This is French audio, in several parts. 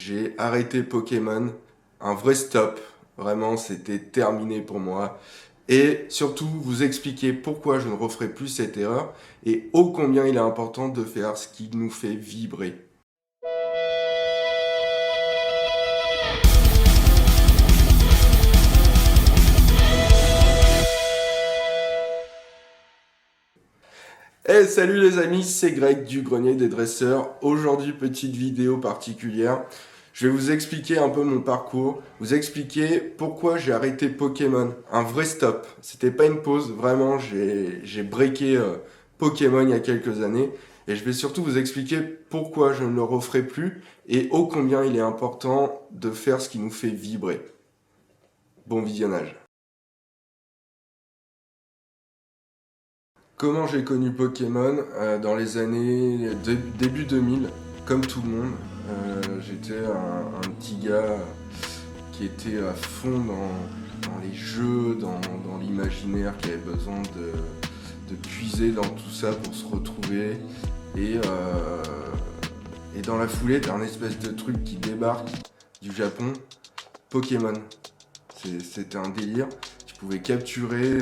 j'ai arrêté Pokémon, un vrai stop, vraiment c'était terminé pour moi. Et surtout vous expliquer pourquoi je ne referai plus cette erreur et ô combien il est important de faire ce qui nous fait vibrer. Hey, salut les amis, c'est Greg du Grenier des Dresseurs. Aujourd'hui, petite vidéo particulière. Je vais vous expliquer un peu mon parcours, vous expliquer pourquoi j'ai arrêté Pokémon. Un vrai stop. C'était pas une pause, vraiment, j'ai breaké Pokémon il y a quelques années. Et je vais surtout vous expliquer pourquoi je ne le referai plus et ô combien il est important de faire ce qui nous fait vibrer. Bon visionnage. Comment j'ai connu Pokémon dans les années début 2000, comme tout le monde. J'étais un petit gars qui était à fond dans les jeux, dans l'imaginaire, qui avait besoin de puiser dans tout ça pour se retrouver. Et, euh, et dans la foulée, t'as un espèce de truc qui débarque du Japon, Pokémon. C'était un délire. Tu pouvais capturer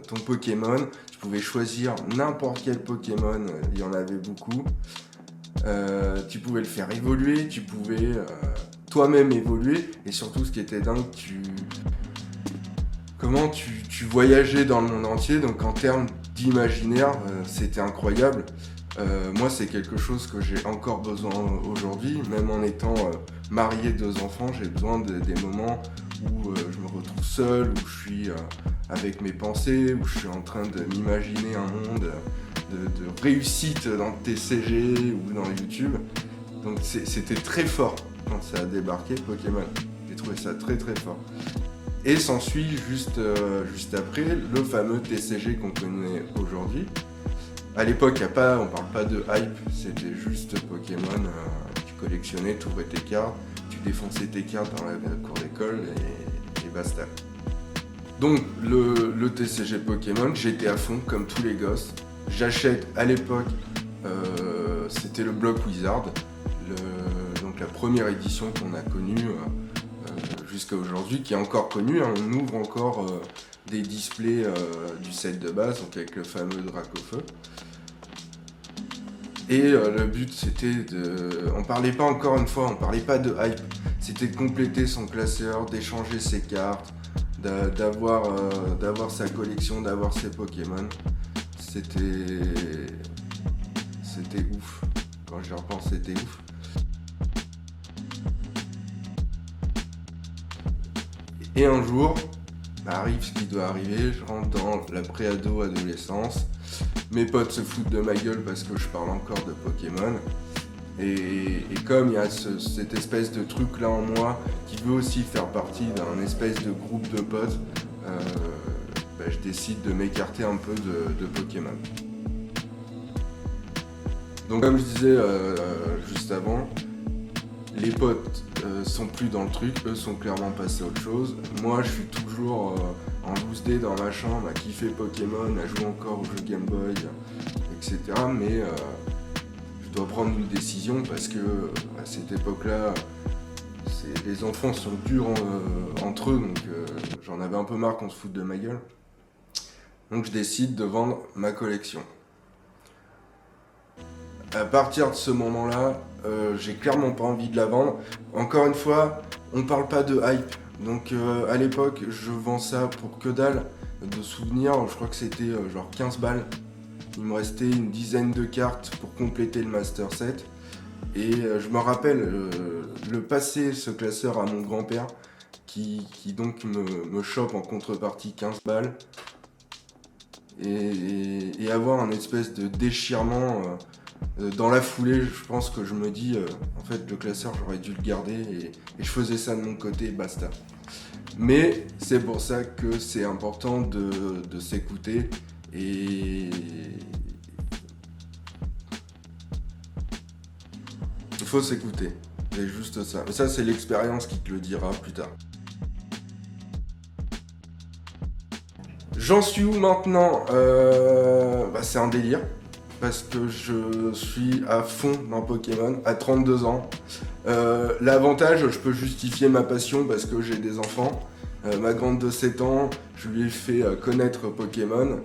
ton Pokémon, tu pouvais choisir n'importe quel Pokémon, il y en avait beaucoup. Tu pouvais le faire évoluer, tu pouvais toi-même évoluer, et surtout ce qui était dingue, tu voyageais dans le monde entier, donc en termes d'imaginaire, c'était incroyable. Moi, c'est quelque chose que j'ai encore besoin aujourd'hui, même en étant marié, 2 enfants, j'ai besoin des moments où je me retrouve seul, où je suis avec mes pensées, où je suis en train de m'imaginer un monde de réussite dans le TCG ou dans YouTube. Donc c'était très fort quand ça a débarqué Pokémon. J'ai trouvé ça très très fort. Et s'ensuit juste après le fameux TCG qu'on connaît aujourd'hui. À l'époque, on parle pas de hype, c'était juste Pokémon. Tu collectionnais, tu ouvrais tes cartes, tu défonçais tes cartes dans la cour d'école et basta. Donc le TCG Pokémon, j'étais à fond comme tous les gosses. J'achète à l'époque, c'était le Block Wizard, donc la première édition qu'on a connue jusqu'à aujourd'hui, qui est encore connue. Hein. On ouvre encore des displays du set de base, donc avec le fameux Dracofeu. Et le but c'était on parlait pas encore une fois, on parlait pas de hype, c'était de compléter son classeur, d'échanger ses cartes, d'avoir sa collection, d'avoir ses Pokémon. C'était ouf. Quand j'y repense, c'était ouf. Et un jour, arrive ce qui doit arriver, je rentre dans la pré-ado-adolescence. Mes potes se foutent de ma gueule parce que je parle encore de Pokémon. Et comme il y a cette espèce de truc là en moi qui veut aussi faire partie d'un espèce de groupe de potes, je décide de m'écarter un peu de Pokémon. Donc comme je disais juste avant, les potes sont plus dans le truc, eux sont clairement passés à autre chose. Moi je suis toujours en loose day dans ma chambre à kiffer Pokémon, à jouer encore aux jeux Game Boy, etc. Mais je dois prendre une décision parce que à cette époque-là, les enfants sont durs entre eux, donc j'en avais un peu marre qu'on se foute de ma gueule. Donc je décide de vendre ma collection. À partir de ce moment-là, j'ai clairement pas envie de la vendre. Encore une fois, on parle pas de hype. Donc à l'époque, je vends ça pour que dalle de souvenirs. Je crois que c'était genre 15 balles. Il me restait une dizaine de cartes pour compléter le Master Set. Et je me rappelle le passer ce classeur à mon grand-père qui donc me chope en contrepartie 15 balles. Et avoir un espèce de déchirement dans la foulée. Je pense que je me dis en fait le classeur j'aurais dû le garder et je faisais ça de mon côté et basta. Mais c'est pour ça que c'est important de s'écouter et il faut s'écouter, c'est juste ça. Mais ça c'est l'expérience qui te le dira plus tard. J'en suis où maintenant? C'est un délire. parce que je suis à fond dans Pokémon à 32 ans. L'avantage, je peux justifier ma passion parce que j'ai des enfants. Ma grande de 7 ans, je lui ai fait connaître Pokémon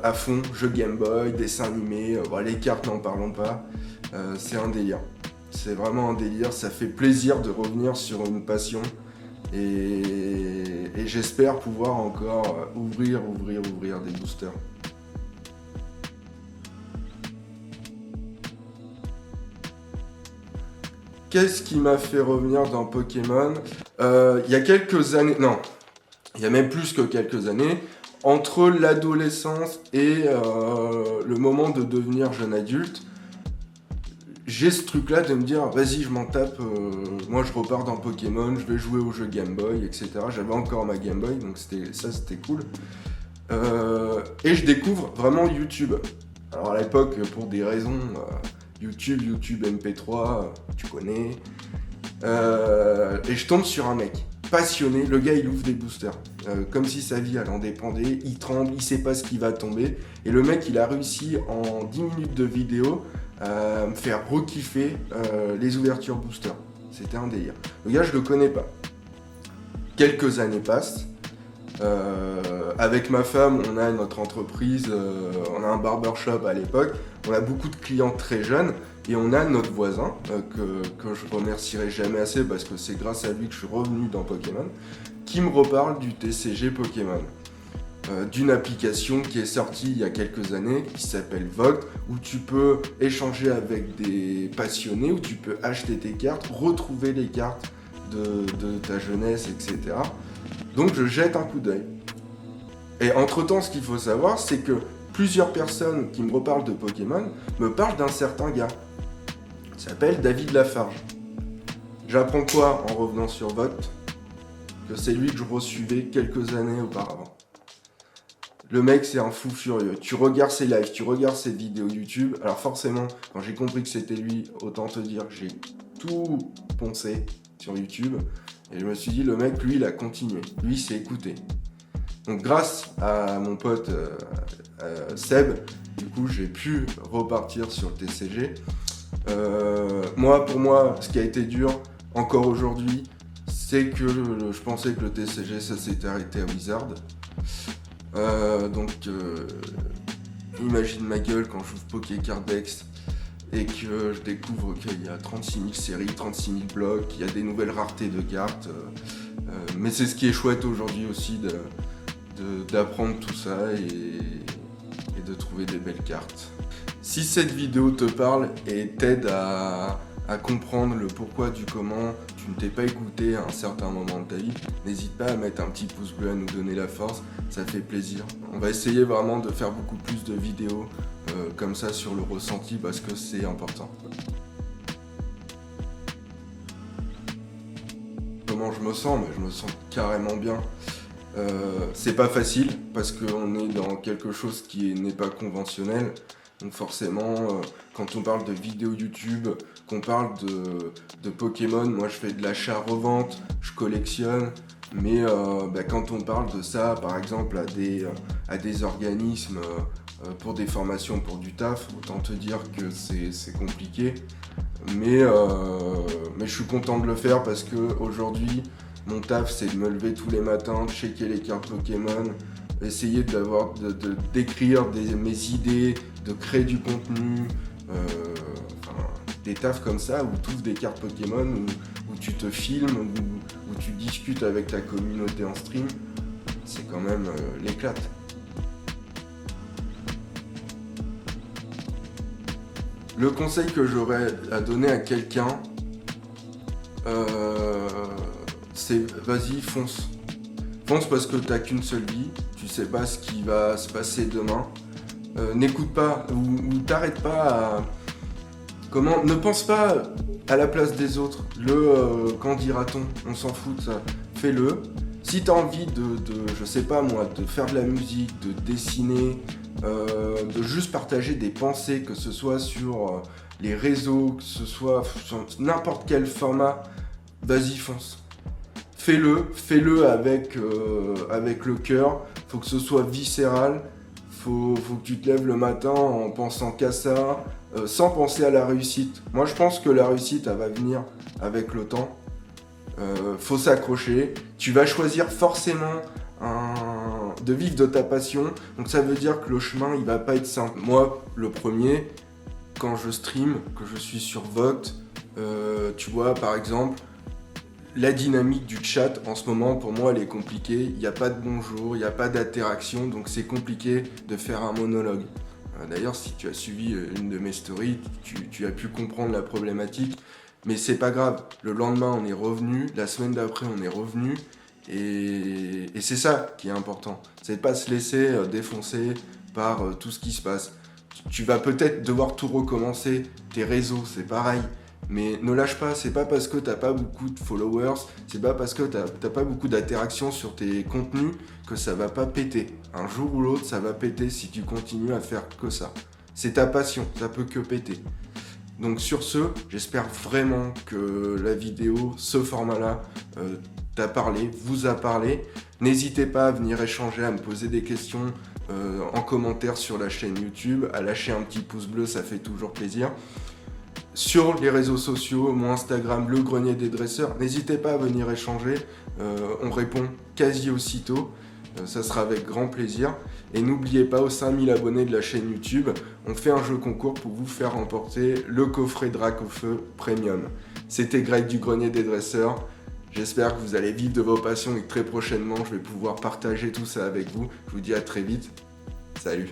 à fond, jeux Game Boy, dessins animés, les cartes n'en parlons pas. C'est un délire. C'est vraiment un délire, ça fait plaisir de revenir sur une passion et j'espère pouvoir encore ouvrir des boosters. Qu'est-ce qui m'a fait revenir dans Pokémon? Il y a quelques années, non, il y a même plus que quelques années, entre l'adolescence et le moment de devenir jeune adulte, j'ai ce truc-là de me dire, vas-y, je m'en tape, moi je repars dans Pokémon, je vais jouer au jeu Game Boy, etc. J'avais encore ma Game Boy, donc c'était cool. Et je découvre vraiment YouTube. Alors à l'époque, pour des raisons, YouTube MP3, tu connais. Et je tombe sur un mec passionné, le gars il ouvre des boosters, comme si sa vie elle en dépendait, il tremble, il sait pas ce qui va tomber, et le mec il a réussi en 10 minutes de vidéo à me faire re-kiffer les ouvertures boosters. C'était un délire. Le gars je le connais pas. Quelques années passent, avec ma femme on a notre entreprise, on a un barbershop à l'époque, on a beaucoup de clients très jeunes, et on a notre voisin, que je remercierai jamais assez parce que c'est grâce à lui que je suis revenu dans Pokémon, qui me reparle du TCG Pokémon. D'une application qui est sortie il y a quelques années, qui s'appelle Vogt, où tu peux échanger avec des passionnés, où tu peux acheter tes cartes, retrouver les cartes de ta jeunesse, etc. Donc je jette un coup d'œil. Et entre-temps, ce qu'il faut savoir, c'est que plusieurs personnes qui me reparlent de Pokémon me parlent d'un certain gars. Il s'appelle David Lafarge. J'apprends quoi en revenant sur Vogt? Que c'est lui que je resuivais quelques années auparavant. Le mec, c'est un fou furieux. Tu regardes ses lives, tu regardes ses vidéos YouTube. Alors forcément, quand j'ai compris que c'était lui, autant te dire que j'ai tout poncé sur YouTube. Et je me suis dit, le mec, lui, il a continué. Lui, il s'est écouté. Donc grâce à mon pote Seb, du coup, j'ai pu repartir sur le TCG. Pour moi, ce qui a été dur, encore aujourd'hui, c'est que je pensais que le TCG, ça s'était arrêté à Wizard. Imagine ma gueule quand j'ouvre Pokécardex et que je découvre qu'il y a 36 000 séries, 36 000 blocs, qu'il y a des nouvelles raretés de cartes. Mais c'est ce qui est chouette aujourd'hui aussi d'apprendre tout ça et de trouver des belles cartes. Si cette vidéo te parle et t'aide à comprendre le pourquoi du comment tu ne t'es pas écouté à un certain moment de ta vie, n'hésite pas à mettre un petit pouce bleu, à nous donner la force, ça fait plaisir. On va essayer vraiment de faire beaucoup plus de vidéos comme ça sur le ressenti parce que c'est important. Comment je me sens? Mais je me sens carrément bien. C'est pas facile parce qu'on est dans quelque chose qui n'est pas conventionnel. Donc forcément, quand on parle de vidéos YouTube, qu'on parle de Pokémon, moi je fais de l'achat-revente, je collectionne, mais quand on parle de ça, par exemple, à des organismes pour des formations, pour du taf, autant te dire que c'est compliqué. Mais je suis content de le faire parce que aujourd'hui, mon taf c'est de me lever tous les matins, de checker les cartes Pokémon, essayer d'écrire mes idées, de créer du contenu, des tafs comme ça où tu ouvres des cartes Pokémon, où tu te filmes, où tu discutes avec ta communauté en stream, c'est quand même l'éclate. Le conseil que j'aurais à donner à quelqu'un, c'est vas-y, fonce. Fonce parce que t'as qu'une seule vie, tu sais pas ce qui va se passer demain. N'écoute pas ou t'arrête pas à... Ne pense pas à la place des autres. Qu'en dira-t-on? On s'en fout de ça. Fais-le. Si t'as envie je sais pas moi, de faire de la musique, de dessiner, de juste partager des pensées, que ce soit sur les réseaux, que ce soit sur n'importe quel format, vas-y, fonce. Fais-le avec le cœur. Faut que ce soit viscéral. faut que tu te lèves le matin en pensant qu'à ça, sans penser à la réussite. Moi, je pense que la réussite, elle va venir avec le temps. Faut s'accrocher. Tu vas choisir forcément de vivre de ta passion. Donc ça veut dire que le chemin, il va pas être simple. Moi, le premier, quand je stream, que je suis sur Vote, tu vois, par exemple, la dynamique du chat en ce moment, pour moi, elle est compliquée. Il n'y a pas de bonjour, il n'y a pas d'interaction, donc c'est compliqué de faire un monologue. D'ailleurs, si tu as suivi une de mes stories, tu as pu comprendre la problématique. Mais c'est pas grave. Le lendemain, on est revenu. La semaine d'après, on est revenu. Et c'est ça qui est important. C'est de pas se laisser défoncer par tout ce qui se passe. Tu vas peut-être devoir tout recommencer. Tes réseaux, c'est pareil. Mais ne lâche pas, c'est pas parce que t'as pas beaucoup de followers, c'est pas parce que t'as pas beaucoup d'interactions sur tes contenus que ça va pas péter. Un jour ou l'autre, ça va péter si tu continues à faire que ça. C'est ta passion, ça peut que péter. Donc sur ce, j'espère vraiment que la vidéo, ce format-là, t'a parlé, vous a parlé. N'hésitez pas à venir échanger, à me poser des questions en commentaire sur la chaîne YouTube, à lâcher un petit pouce bleu, ça fait toujours plaisir. Sur les réseaux sociaux, mon Instagram, le grenier des dresseurs, n'hésitez pas à venir échanger, on répond quasi aussitôt, ça sera avec grand plaisir. Et n'oubliez pas, aux 5000 abonnés de la chaîne YouTube, on fait un jeu concours pour vous faire remporter le coffret Drac au feu Premium. C'était Greg du grenier des dresseurs, j'espère que vous allez vivre de vos passions et que très prochainement je vais pouvoir partager tout ça avec vous. Je vous dis à très vite, salut.